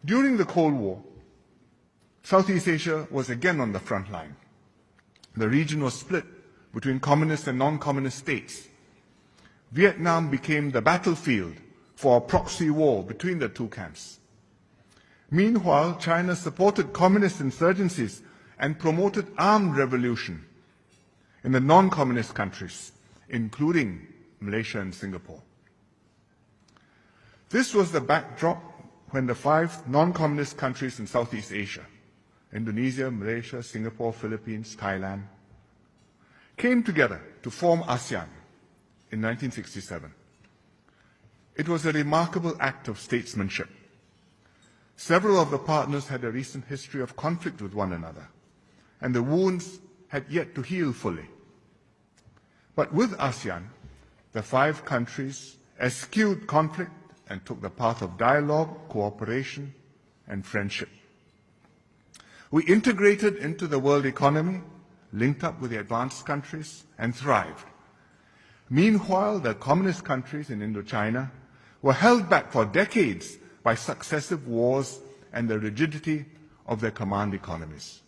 During the Cold War, Southeast Asia was again on the front line. The region was split between communist and non-communist states. Vietnam became the battlefield for a proxy war between the two camps. Meanwhile, China supported communist insurgencies and promoted armed revolution in the non-communist countries, including Malaysia and Singapore. This was the backdrop when the 5 non-communist countries in Southeast Asia, Indonesia, Malaysia, Singapore, Philippines, Thailand, came together to form ASEAN in 1967. It was a remarkable act of statesmanship. Several of the partners had a recent history of conflict with one another, and the wounds had yet to heal fully. But with ASEAN, the 5 countries eschewed conflict and took the path of dialogue, cooperation, and friendship. We integrated into the world economy, linked up with the advanced countries, and thrived. Meanwhile, the communist countries in Indochina were held back for decades by successive wars and the rigidity of their command economies.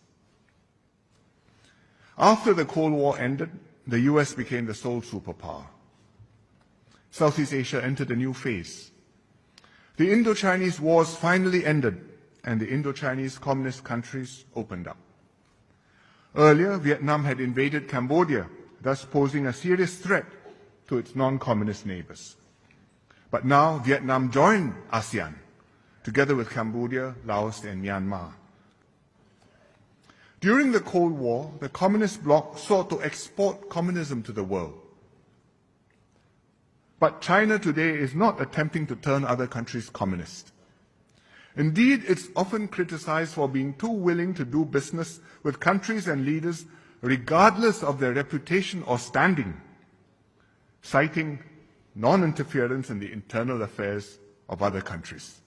After the Cold War ended, the US became the sole superpower. Southeast Asia entered a new phase. The Indo-Chinese Wars finally ended, and the Indo-Chinese communist countries opened up. Earlier, Vietnam had invaded Cambodia, thus posing a serious threat to its non-communist neighbors. But now Vietnam joined ASEAN, together with Cambodia, Laos, and Myanmar. During the Cold War, the Communist bloc sought to export communism to the world. But China today is not attempting to turn other countries communist. Indeed, it's often criticized for being too willing to do business with countries and leaders regardless of their reputation or standing, citing non-interference in the internal affairs of other countries.